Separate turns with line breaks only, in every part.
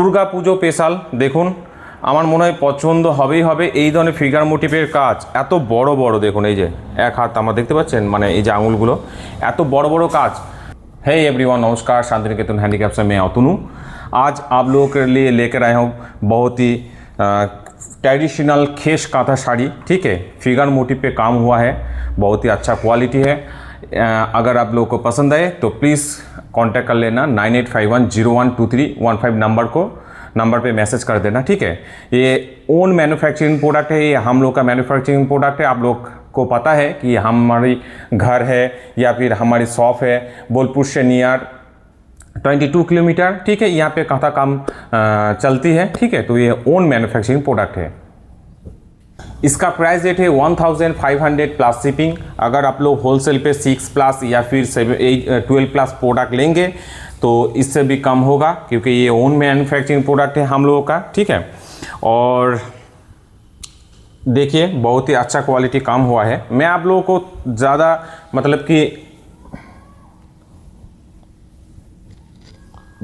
দুর্গা পুজো special দেখুন, আমার মনে হয় পছন্দ হবেই হবে। এই ধরনের ফিগার মোটিভের কাজ এত বড় বড় দেখুন, এই যে এক হাত আমার দেখতে পাচ্ছেন, মানে এই যে আঙুলগুলো এত বড় বড় काज। हे एवरीवन, नमस्कार। शांतिनिकेतन हैंडीक्राफ्ट से मैं अतनु आज आप लोगों के लिए लेकर आया हूँ बहुत ही ट्रेडिशनल खेस कांथा साड़ी। ठीक है, फिगर मोटिव पे काम हुआ है, बहुत ही अच्छा क्वालिटी है। अगर आप लोगों को पसंद आए तो प्लीज़ कांटेक्ट कर लेना 9851012315 नंबर पे मैसेज कर देना। ठीक है, ये ओन मैन्युफैक्चरिंग प्रोडक्ट है, ये हम लोग का मैन्युफैक्चरिंग प्रोडक्ट है। आप लोग को पता है कि हमारी घर है या फिर हमारी शॉप है बोलपुर से नियर 22 किलोमीटर। ठीक है, यहाँ पे कांथा काम चलती है। ठीक है, तो ये ओन मैन्युफैक्चरिंग प्रोडक्ट है। इसका प्राइस रेट है 1500 प्लस शिपिंग। अगर आप लोग होलसेल पे 6 प्लस या फिर 12 प्लस प्रोडक्ट लेंगे तो इससे भी कम होगा, क्योंकि ये ओन मैन्युफैक्चरिंग प्रोडक्ट है हम लोगों का। ठीक है, और देखिए बहुत ही अच्छा क्वालिटी काम हुआ है। मैं आप लोगों को ज़्यादा मतलब कि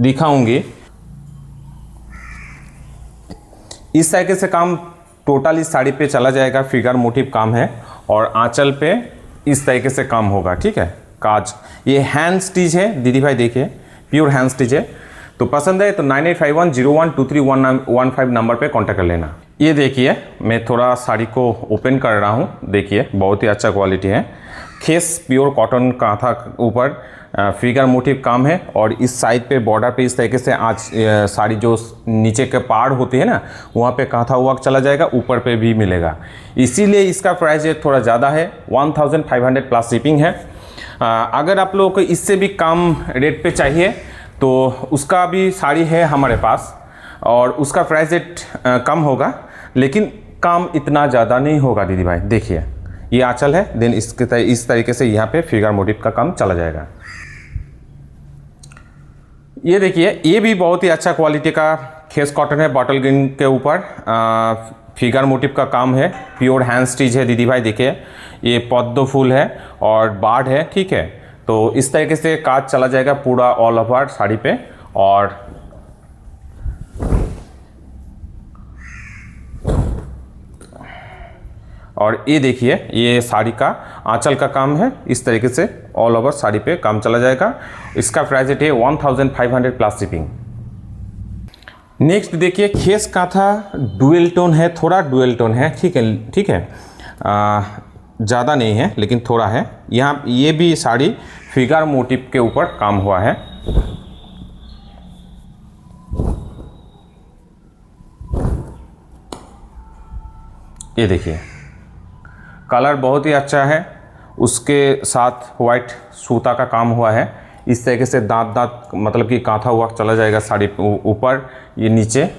दिखाऊंगी। इस तरीके से काम टोटल इस साड़ी पे चला जाएगा। फिगर मोटिव काम है और आंचल पे इस तरीके से काम होगा। ठीक है, काज ये हैंड स्टिच है दीदी भाई, देखिए प्योर हैंड स्टिच है। तो पसंद है तो 9851012315 नंबर पे कांटेक्ट कर लेना। ये देखिए मैं थोड़ा साड़ी को ओपन कर रहा हूँ, देखिए बहुत ही अच्छा क्वालिटी है। खेस प्योर कॉटन कांथा ऊपर फिगर मोटिव काम है और इस साइड पे बॉर्डर पे इस तरीके से आज साड़ी जो नीचे के पार्ट होती है ना, वहाँ पे कांथा वर्क चला जाएगा, ऊपर पे भी मिलेगा। इसीलिए इसका प्राइस थोड़ा ज़्यादा है, 1500 प्लस शिपिंग है। अगर आप लोगों को इससे भी कम रेट पे चाहिए तो उसका भी साड़ी है हमारे पास और उसका प्राइस रेट कम होगा, लेकिन काम इतना ज़्यादा नहीं होगा दीदी भाई। देखिए ये आंचल है, देन इस तरीके से यहाँ पे फिगर मोटिव का काम चला जाएगा। ये देखिए ये भी बहुत ही अच्छा क्वालिटी का खेस कॉटन है, बॉटल ग्रीन के ऊपर फिगर मोटिव का काम है, प्योर हैंड स्टिच है दीदी भाई। देखिए ये पद्म फूल है और बार्ड है। ठीक है, तो इस तरीके से काज चला जाएगा पूरा ऑल ओवर साड़ी पे। और ये देखिए ये साड़ी का आंचल का काम है, इस तरीके से ऑल ओवर साड़ी पे काम चला जाएगा। इसका प्राइस रेट है 1500 प्लस शिपिंग। नेक्स्ट देखिए खेस कांथा डुअल टोन है, थोड़ा डुअल टोन है। ठीक है, ज़्यादा नहीं है लेकिन थोड़ा है। यहाँ ये भी साड़ी फिगर मोटिव के ऊपर काम हुआ है। ये देखिए कलर बहुत ही अच्छा है, उसके साथ वाइट सूता का काम हुआ है। इस तरीके से दांत दांत मतलब कि कांथा हुआ चला जाएगा साड़ी ऊपर, ये नीचे।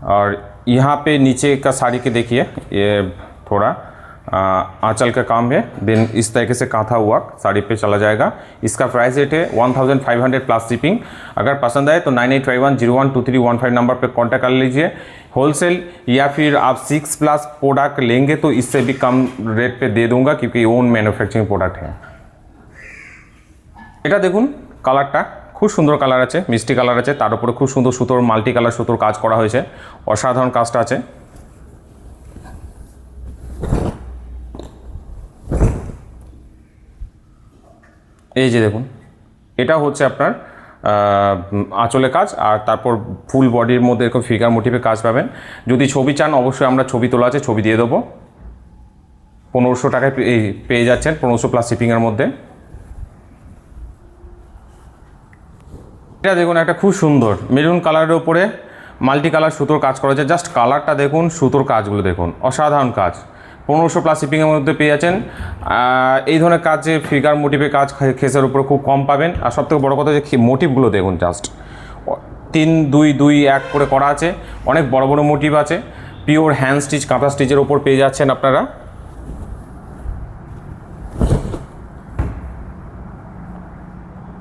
और यहाँ पे नीचे का साड़ी के देखिए ये थोड़ा आंचल का काम है, देन इस तरीके से कांथा हुआ साड़ी पे चला जाएगा। इसका प्राइस रेट है 1500 प्लस शिपिंग। अगर पसंद आए तो 9851012315 नंबर पे कांटेक्ट कर लीजिए। होलसेल या फिर आप 6 प्लस प्रोडक्ट लेंगे तो इससे भी कम रेट पे दे दूंगा, क्योंकि ओन मैन्युफैक्चरिंग प्रोडक्ट है। এটা দেখুন কালারটা খুব সুন্দর কালার আছে, মিষ্টি কালার আছে, তার উপরে খুব সুন্দর সুতোর মাল্টি কালার সুতোর কাজ করা হয়েছে, অসাধারণ কাজটা আছে। এই যে দেখুন এটা হচ্ছে আপনার আঁচলে কাজ, আর তারপর ফুল বডির মধ্যে এরকম ফিগার মোটিভে কাজ পাবেন। যদি ছবি চান অবশ্যই আমরা ছবি তোলা আছে, ছবি দিয়ে দেবো। 1500 টাকায় পেয়ে যাচ্ছেন, 1500 প্লাস শিপিংয়ের মধ্যে। এটা দেখুন একটা খুব সুন্দর মেরুন কালারের উপরে মাল্টি কালার সুতোর কাজ করা হয়েছে। জাস্ট কালারটা দেখুন, সুতোর কাজগুলো দেখুন, অসাধারণ কাজ। 1500 প্লাস শিপিংয়ের মধ্যে পেয়ে যাচ্ছেন। এই ধরনের কাজে ফিগার মোটিভে কাজ খেসের উপরে খুব কম পাবেন। আর সবথেকে বড় কথা যে মোটিভগুলো দেখুন, জাস্ট 3 2 2 1 করে করা আছে, অনেক বড় বড় মোটিভ আছে। পিওর হ্যান্ড স্টিচ কাঁথা স্টিচের ওপর পেয়ে যাচ্ছেন আপনারা।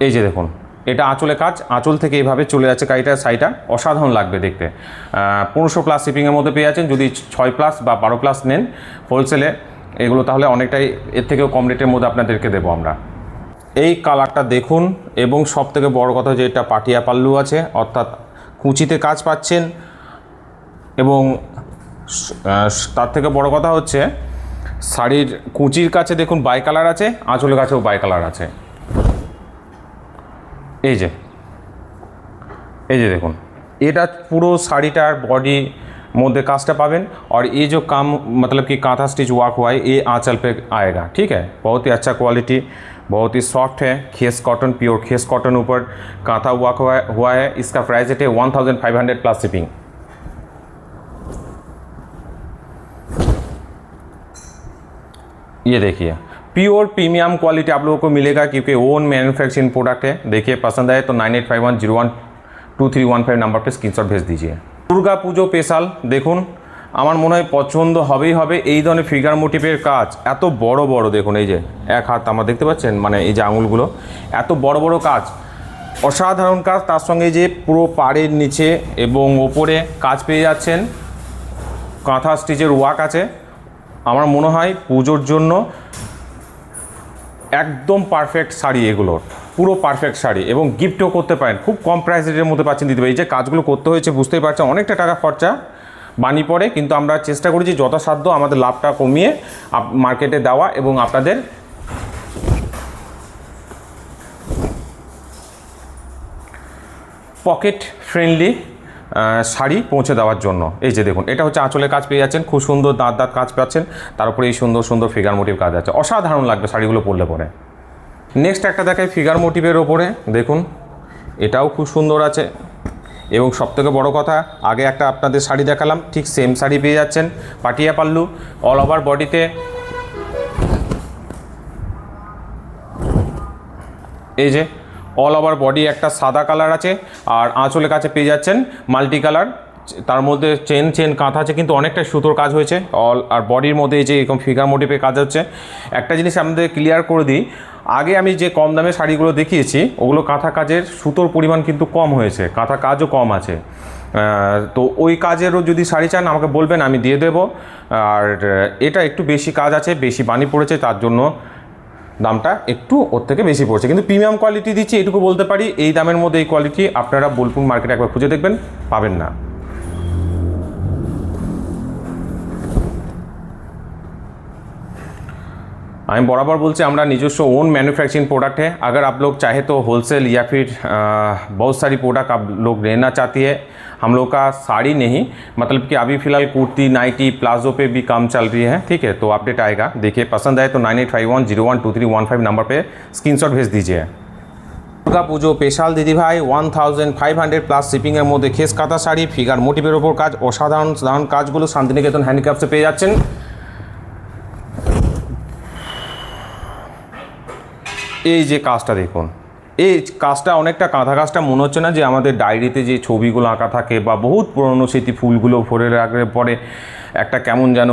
এই যে দেখুন এটা আঁচলে কাজ, আঁচল থেকে এইভাবে চলে যাচ্ছে কাইটা সাইডটা, অসাধারণ লাগবে দেখতে। 1500 প্লাস শিপিংয়ের মধ্যে পেয়ে যাচ্ছেন। যদি 6 প্লাস বা 12 প্লাস নেন হোলসেলে এগুলো, তাহলে অনেকটাই এর থেকেও কম রেটের মধ্যে আপনাদেরকে দেবো আমরা। এই কালারটা দেখুন, এবং সব থেকে বড় কথা যে এটা পাটিয়া পাল্লু আছে, অর্থাৎ কুচিতে কাজ পাচ্ছেন। এবং তার থেকে বড় কথা হচ্ছে শাড়ির কুচির কাছে দেখুন বাই কালার আছে, আঁচলের কাছেও বাই কালার আছে। এই যে দেখুন, এটা পুরো শাড়িটার বডি मध्य काजटा पाबेन। और ये जो काम मतलब कि कांथा स्टिच वर्क हुआ है ये आंचल पे आएगा, ठीक है। बहुत ही अच्छा क्वालिटी, बहुत ही सॉफ्ट है, खेस कॉटन, प्योर खेस कॉटन ऊपर कांथा वर्क हुआ है। इसका प्राइस रेट है 1500 प्लस शिपिंग। ये देखिए प्योर प्रीमियम क्वालिटी आप लोगों को मिलेगा, क्योंकि ओन मैन्युफैक्चरिंग प्रोडक्ट है। देखिए पसंद आए तो 9851012315 नंबर पे स्क्रीनशॉट भेज दीजिए। दुर्गा पुजो स्पेशल देखुन, আমার মনে হয় পছন্দ হবেই হবে। এই ধরনের ফিগার মোটিভের কাজ এত বড় বড়, দেখুন এই যে এক হাত আমরা দেখতে পাচ্ছেন, মানে এই যে আঙুলগুলো এত বড় বড় কাজ, অসাধারণ কাজ। তার সঙ্গে যে পুরো পাড়ের নিচে এবং ওপরে কাজ পেয়ে যাচ্ছেন, কাঁথা স্টিচের ওয়ার্ক আছে। আমার মনে হয় পুজোর জন্য একদম পারফেক্ট শাড়ি, এগুলোর পুরো পারফেক্ট শাড়ি, এবং গিফটও করতে পারেন। খুব কম প্রাইস রেটের মধ্যে পাচ্ছেন দিতে পারি। এই যে কাজগুলো করতে হয়েছে বুঝতেই পারছেন, অনেকটা টাকা খরচা বানি পড়ে, কিন্তু আমরা চেষ্টা করেছি যথাসাধ্য আমাদের লাভটা কমিয়ে মার্কেটে দেওয়া এবং আপনাদের পকেট ফ্রেন্ডলি শাড়ি পৌঁছে দেওয়ার জন্য। এই যে দেখুন, এটা হচ্ছে আঁচলের কাজ পেয়ে যাচ্ছেন, খুব সুন্দর দাঁত কাজ পাচ্ছেন, তার উপরে এই সুন্দর সুন্দর ফিগার মোটিভ কাজ আছে। অসাধারণ লাগবে শাড়িগুলো পরলে পরে। নেক্সট একটা দেখাই ফিগার মোটিভের ওপরে, দেখুন এটাও খুব সুন্দর আছে। এবং সবথেকে বড় কথা, আগে একটা আপনাদের শাড়ি দেখালাম, ঠিক সেম শাড়ি পেয়ে যাচ্ছেন, পাটিয়া পাল্লু, অল ওভার বডিতে এই যে অল ওভার বডি একটা সাদা কালার আছে, আর আঁচলের কাছে পেয়ে যাচ্ছেন মাল্টি কালার। তার মধ্যে চেন কাঁথা আছে, কিন্তু অনেকটা সুতোর কাজ হয়েছে অল, আর বডির মধ্যে এই যে এরকম ফিগার মোটিভের কাজ হচ্ছে। একটা জিনিস আমাদের ক্লিয়ার করে দিই, আগে আমি যে কম দামে শাড়িগুলো দেখিয়েছি ওগুলো কাঁথা কাজের সুতোর পরিমাণ কিন্তু কম হয়েছে, কাঁথা কাজও কম আছে। তো ওই কাজেরও যদি শাড়ি চান আমাকে বলবেন, আমি দিয়ে দেবো। আর এটা একটু বেশি কাজ আছে, বেশি বানি পড়েছে, তার জন্য দামটা একটু ওর থেকে বেশি পড়ছে, কিন্তু প্রিমিয়াম কোয়ালিটি দিচ্ছি এটুকু বলতে পারি। এই দামের মধ্যে এই কোয়ালিটি আপনারা বোলপুর মার্কেটে একবার খুঁজে দেখবেন, পাবেন না। আমি बराबर बोलते আমরা নিজস্ব ओन मैन्युफैक्चरिंग प्रोडक्ट है। अगर आप लोग चाहे तो होलसेल या फिर बहुत सारी प्रोडक्ट आप लोग लेना चाहती है, हम लोग का साड़ी नहीं, मतलब कि अभी फ़िलहाल कुर्ती नाइटी प्लाजो पे भी काम चल रही है, ठीक है। तो अपडेट आएगा, देखिए पसंद आए तो 9851012315 नंबर पे स्क्रीनशॉट भेज दीजिए। दुर्गा पुजो स्पेशल दीदी भाई 1500 प्लस शिपिंगের মধ্যে খেস কাঁথা শাড়ি, ফিগার মোটিভের ওপর কাজ, অসাধারণ কাজগুলো শান্তিনিকেতন হ্যান্ডিক্রাফটসে পেয়ে যাচ্ছেন। এই যে কাজটা দেখুন, এই কাজটা অনেকটা কাঁথা কাজটা মনে হচ্ছে না যে আমাদের ডায়েরিতে যে ছবিগুলো আঁকা থাকে বা বহুত পুরনো স্মৃতি ফুলগুলো ভরে রাখলে পরে একটা কেমন যেন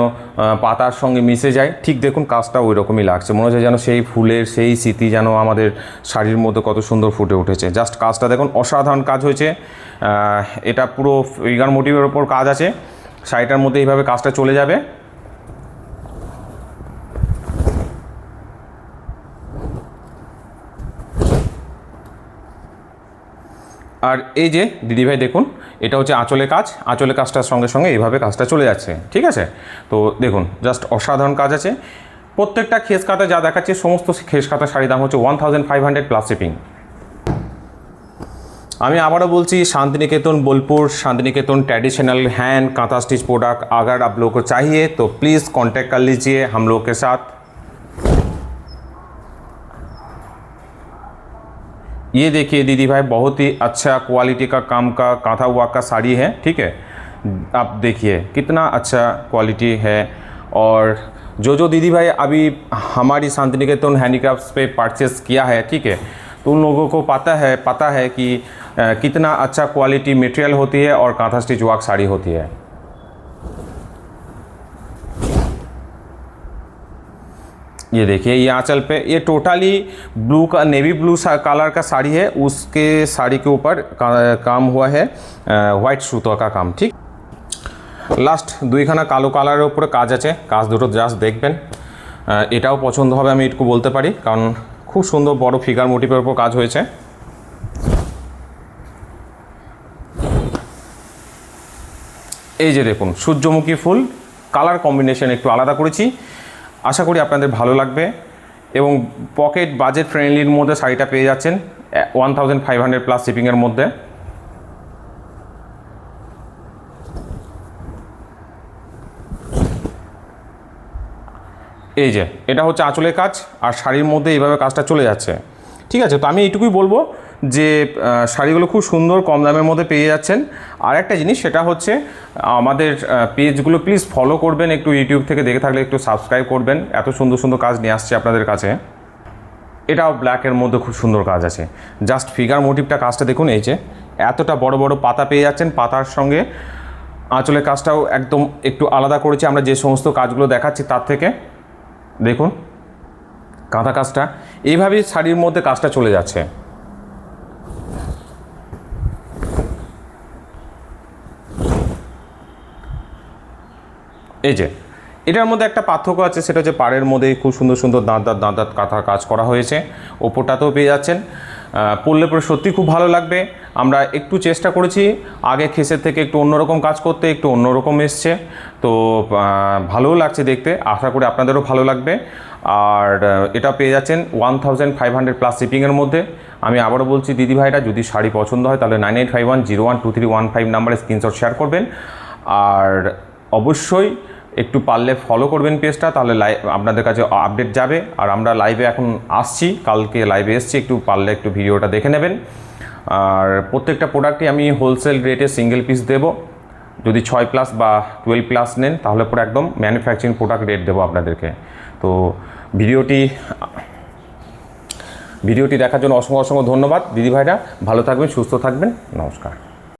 পাতার সঙ্গে মিশে যায়, ঠিক দেখুন কাজটা ওই রকমই লাগছে। মনে হচ্ছে যেন সেই ফুলের সেই স্মৃতি যেন আমাদের শাড়ির মধ্যে কত সুন্দর ফুটে উঠেছে। জাস্ট কাজটা দেখুন, অসাধারণ কাজ হয়েছে। এটা পুরো ফিগার মোটিভের ওপর কাজ আছে, শাড়িটার মধ্যে এইভাবে কাজটা চলে যাবে। আর এই যে দিদি ভাই দেখুন, এটা হচ্ছে আঁচলের কাজ, আঁচলের কাজটার সঙ্গে সঙ্গে এইভাবে কাজটা চলে যাচ্ছে, ঠিক আছে। তো দেখুন জাস্ট অসাধারণ কাজ আছে। প্রত্যেকটা খেস কাঁথা যা দেখাচ্ছে সমস্ত খেস কাঁথা শাড়ির দাম হচ্ছে 1500 প্লাস শিপিং। আমি আবারও বলছি, Shantiniketan Bolpur, Shantiniketan traditional hand kantha stitch product अगर आप लोगों को चाहिए तो प्लीज़ कांटेक्ट कर लीजिए हम लोग के साथ। ये देखिए दीदी भाई, बहुत ही अच्छा क्वालिटी का काम का कांथा वर्क का साड़ी है, ठीक है। आप देखिए कितना अच्छा क्वालिटी है। और जो दीदी भाई अभी हमारी शांतिनिकेतन हैंडीक्राफ्ट्स पे परचेस किया है, ठीक है, तो उन लोगों को पता है कि कितना अच्छा क्वालिटी मटेरियल होती है और कांथा स्टिच वर्क साड़ी होती है। ये देखिए ये आंचल पे ये टोटली ब्लू का नेवी ब्लू कलर का साड़ी है, उसके साड़ी के ऊपर काम हुआ है হোয়াইট সুতো का काम, ठीक। লাস্ট দুইখানা কালো কালারের উপরে কাজ আছে, কাজ দুটো জাস্ট দেখবেন, এটাও পছন্দ হবে আমি একটু বলতে পারি, কারণ খুব সুন্দর বড় ফিগার মোটিভের উপর কাজ হয়েছে। এই যে দেখুন সূর্যমুখী ফুল, কালার কম্বিনেশন একটু আলাদা করেছি, আশা করি আপনাদের ভালো লাগবে। এবং পকেট বাজেট ফ্রেন্ডলির মধ্যে শাড়িটা পেয়ে যাচ্ছেন 1500 প্লাস শিপিংয়ের মধ্যে। এই যে এটা হচ্ছে আঁচলের কাজ, আর শাড়ির মধ্যে এইভাবে কাজটা চলে যাচ্ছে। ঠিক আছে, তো আমি এইটুকুই বলবো যে শাড়িগুলো খুব সুন্দর কম দামের মধ্যে পেয়ে যাচ্ছেন। আর একটা জিনিস সেটা হচ্ছে আমাদের পেজগুলো প্লিজ ফলো করবেন, একটু ইউটিউব থেকে দেখে থাকলে একটু সাবস্ক্রাইব করবেন, এত সুন্দর সুন্দর কাজ নিয়ে আসছে আপনাদের কাছে। এটাও ব্ল্যাকের মধ্যে খুব সুন্দর কাজ আছে, জাস্ট ফিগার মোটিভটা কাজটা দেখুন। এই যে এতটা বড় বড় পাতা পেয়ে যাচ্ছেন, পাতার সঙ্গে আঁচলের কাজটাও একদম একটু আলাদা করেছি আমরা যে সমস্ত কাজগুলো দেখাচ্ছি তার থেকে। দেখুন কাঁথা কাজটা এইভাবেই শাড়ির মধ্যে কাজটা চলে যাচ্ছে। এই যে এটার মধ্যে একটা পার্থক্য আছে, সেটা হচ্ছে পাড়ের মধ্যে খুব সুন্দর সুন্দর দাঁত দাঁত কাঁথার কাজ করা হয়েছে, ওপরটাতেও পেয়ে যাচ্ছেন। পরলে পরে সত্যি খুব ভালো লাগবে। আমরা একটু চেষ্টা করেছি আগে খেসের থেকে একটু অন্যরকম কাজ করতে, একটু অন্যরকম এসছে, তো ভালোও লাগছে দেখতে, আশা করি আপনাদেরও ভালো লাগবে। আর এটা পেয়ে যাচ্ছেন 1500 প্লাস শিপিংয়ের মধ্যে। আমি আবারও বলছি দিদিভাইরা, যদি শাড়ি পছন্দ হয় তাহলে 9851012315 নাম্বারে স্ক্রিনশট শেয়ার করবেন। আর অবশ্যই একটু পারলে ফলো করবেন পেজটা, তাহলে আপনাদের কাছে আপডেট যাবে। আর আমরা লাইভে এখন আসছি, কালকে লাইভে এসছি, একটু পারলে একটু ভিডিওটা দেখে নেবেন। আর প্রত্যেকটা প্রোডাক্টই আমি হোলসেল রেটে সিঙ্গেল পিস দেবো। যদি 6 প্লাস বা 12 প্লাস নেন তাহলে পরে একদম ম্যানুফ্যাকচারিং প্রোডাক্ট রেট দেবো আপনাদেরকে। তো ভিডিওটি দেখার জন্য অসংখ্য অসংখ্য ধন্যবাদ দিদিভাইরা, ভালো থাকবেন, সুস্থ থাকবেন, নমস্কার।